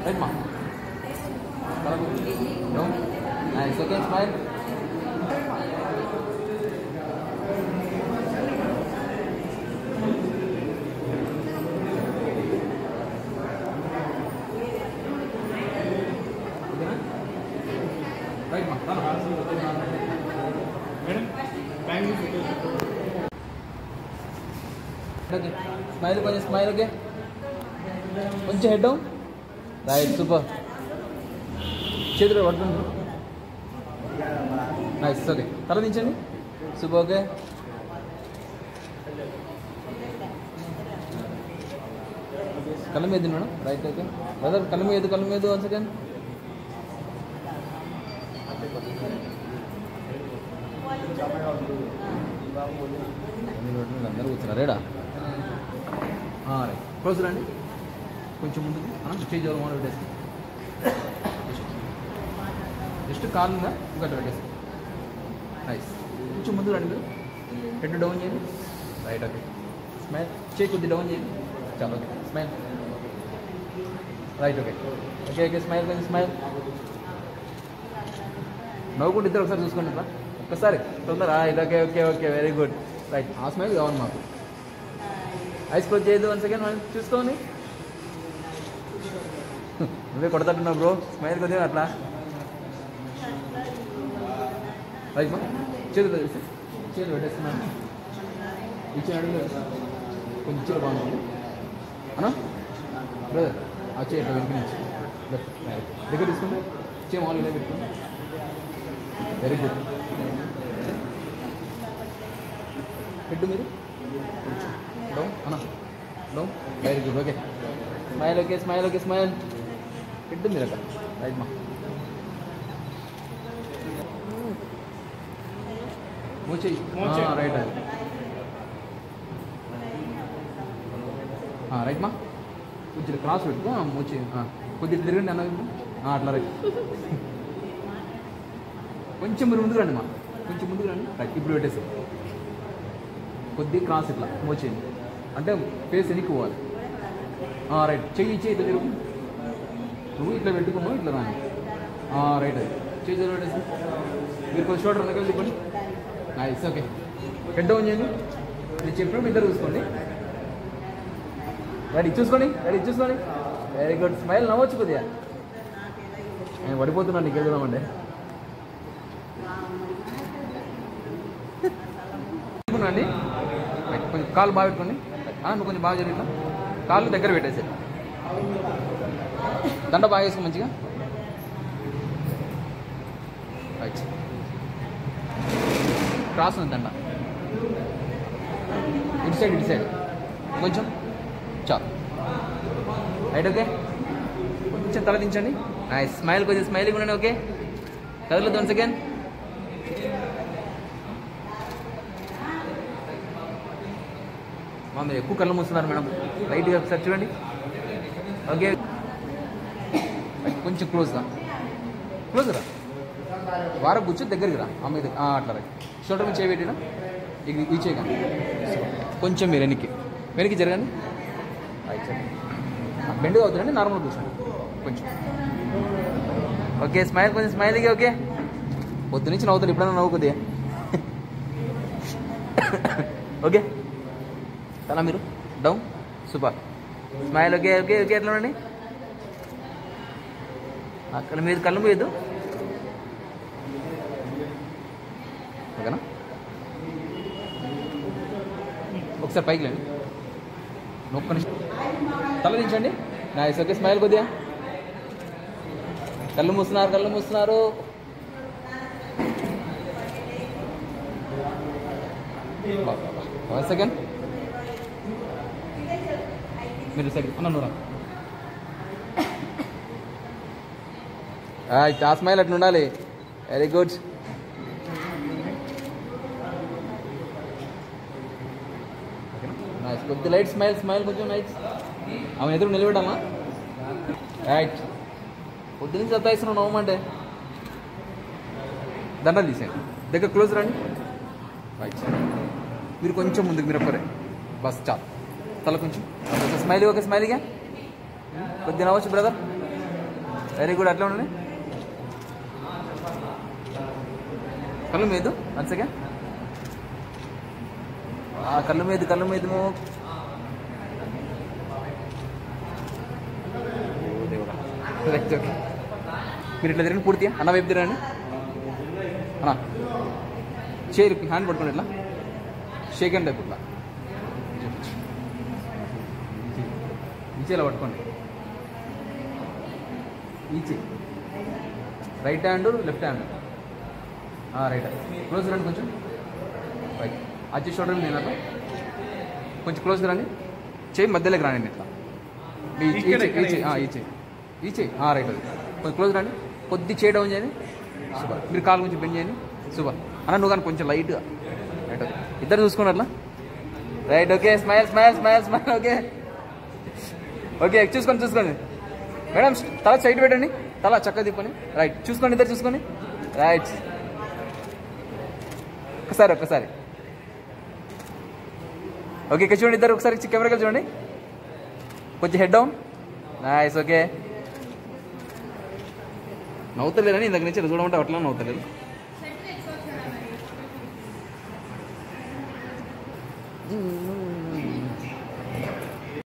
Right మా nice okay smile right మా madam okay smile కొంచెం స్మైల్ ఓకే కొంచెం హెడ్ డౌన్ రైట్ సూపర్ చేతులు పట్టుకుంటారు నైస్ ఓకే తల దించండి సూపర్ ఓకే కళ్ళ మీద మేడం రైట్ ఓకే బ్రదర్ కళ్ళ మీద 1 సెకండ్ అందరూ కూర్చున్నారు రేడా రైట్ క్లోజ్ రండి కొంచెం ముందుకు స్టేజ్ ఎవరు మోడల్ పెట్టేసి జస్ట్ కాల్ ఉందా ఇంకొకటి పెట్టేసి నైస్ కొంచెం ముందు రండి మీరు హెడ్ డౌన్ చేయండి రైట్ ఓకే స్మైల్ చేయి కొద్ది డౌన్ చేయండి చాలా okay smile right okay okay okay smile కొంచెం స్మైల్ నవ్వుకుంటే ఇద్దరు ఒకసారి చూసుకోండి ఇట్లా ఒక్కసారి తొందర right okay okay okay very good right ఆ స్మైల్ కావాలి మాకు ఐస్ క్లోజ్ చేయదు 1 సెకండ్ మనం చూసుకోండి నువ్వే కొడతాట్టున్నావు బ్రో స్మైల్ కొద్దిగా అట్లా రైట్ మా చేతులు పెట్టేస్తున్నాను ఇచ్చిన అడుగు కొంచెం బాగుంది అన్నా బ్రదర్ ఆ చేయి అట్లా వెనక నుంచి దగ్గర తీసుకుంటే చేయి మామూలుగా పెట్టుకోండి వెరీ గుడ్ హెడ్ మీరు డౌన్ అన్నా down very good okay smile okay smile okay smile head మీరు అక్కడ రైట్ మా మూచి రైట్ రైట్ మా కొంచెం క్రాస్ పెట్టుకో మూచి కొద్దిగా తిరగండి అన్న అట్లా రైట్ కొంచెం మీరు ముందుకు రండి మా కొంచెం ముందుకు రండి రైట్ ఇప్పుడు పెట్టేసి కొద్దిగా క్రాస్ ఇట్లా మూచేయండి అంటే ఫేస్ ఎనికి పోవాలి రైట్ చెయ్యి ఇట్లా తిరుగు నువ్వు ఇట్లా పెట్టుకున్నావు ఇట్లా రాను రైట్ అది చేతులు పెట్టేసి మీరు కొంచెం షోల్డర్ వెనకాల తిప్పండి నైస్ ఓకే హెడ్ డౌన్ చేయండి నేను చెప్పినప్పుడు ఇద్దరు చూసుకోండి రెడీ చూసుకోండి వెరీ గుడ్ స్మైల్ నవ్వచ్చు కొద్దిగా నేను పడిపోతున్నాను నీకు వెళ్దామండి అండి కొంచెం కాళ్ళు బాగా పెట్టుకోండి నువ్వు కొంచెం బాగా జరిగిన కాళ్ళు దగ్గర పెట్టేసి దండ బాగా వేసుకో మంచిగా రైట్ క్రాస్ ఉంది దండ ఇటు సైడ్ కొంచెం చాలు రైట్ ఓకే కొంచెం తల దించండి స్మైల్ కొంచెం స్మైలింగ్ ఉండండి ఓకే కదలదు 1 సెకండ్ మీరు ఎక్కువ కళ్ళు మూస్తున్నారు మేడం రైట్గా ఒకసారి చూడండి ఓకే కొంచెం క్లోజ్గా వారం కూర్చో దగ్గరికి రా మీద అట్లా రైట్ షోల్డర్ మీద చేయబెట్టినా ఈ చేయకండి కొంచెం మీరు వెనక్కి జరగండి రైట్ బెండ్గా అవుతుందండి నార్మల్ కూర్చోండి కొంచెం ఓకే స్మైల్ కొంచెం స్మైల్గా ఓకే పొద్దు నుంచి నవ్వుతాను ఎప్పుడైనా నవ్వుకుంది ఓకే తలా మీరు down super smile okay okay okay ఎట్లా ఉండండి అక్కడ మీరు కళ్ళు పోయద్దు ఓకేనా ఒకసారి పైకి లేండి ఒక్క నిమిషం తల దించండి నైస్ ఓకే స్మైల్ కొద్దిగా కళ్ళు మూస్తున్నారు 1 సెకండ్ మీరు సెకండ్ అన్నా ఆ స్మైల్ అట్లా ఉండాలి వెరీ గుడ్ నైస్ కొద్ది లైట్ స్మైల్ కొంచెం నైస్ ఆమె ఎదురు నిలబెట్టామా రైట్ పొద్దు నుంచి సత్తాయిస్తున్నావు నవ్వమంటే దండలు తీసేయండి దగ్గర క్లోజ్ రండి రైట్ మీరు కొంచెం ముందుకు మీరు ఒక్కరే బస్ చాలు తల కొంచెం స్మైల్ ఓకే స్మైల్గా కొద్దిగా నవ్వచ్చు బ్రదర్ వెరీ గుడ్. అట్లా ఉండండి. కళ్ళు మీద వన్ సెకండ్. కళ్ళు మీద రైట్ ఓకే. మీరు ఇట్లా తిరిగి పూర్తిగా అన్న వైపు తిరగండి అన్న. చైర్ హ్యాండ్ పట్టుకోండి ఇట్లా షేక్ హ్యాండ్ టైప్ ఇట్లా ఈచేలా పట్టుకోండి. ఈచే right hand left hand right close రండి కొంచెం. రైట్ అచ్చి చూడండి. నేను అట్లా కొంచెం క్లోజ్ రండి. చేయి మధ్యలోకి రానండి ఇట్లా. ఈచే రైట్. అది కొంచెం క్లోజ్ రండి. కొద్ది చేయి డౌన్ చేయండి. సూపర్. మీరు కాలు కొంచెం బెండ్ చేయండి. సూపర్ అన్న. నువ్వు కానీ కొంచెం లైట్గా రైట్. ఓకే ఇద్దరు చూసుకోండి అట్లా. Right okay. Smile okay okay. చూసుకోండి మేడం. తల సైడ్ పెట్టండి. తల చక్కగా తిప్పండి. రైట్ చూసుకోండి. ఇద్దరు చూసుకోండి. రైట్ ఒకసారి ఓకే. ఇక్కడ చూడండి. ఇద్దరు ఒకసారి కెమెరాకి చూడండి. కొంచెం హెడ్ డౌన్. Nice okay. నవ్వుతలేదని ఇందాక నుంచి చూడమంటే అట్లా నవ్వుతలేదు.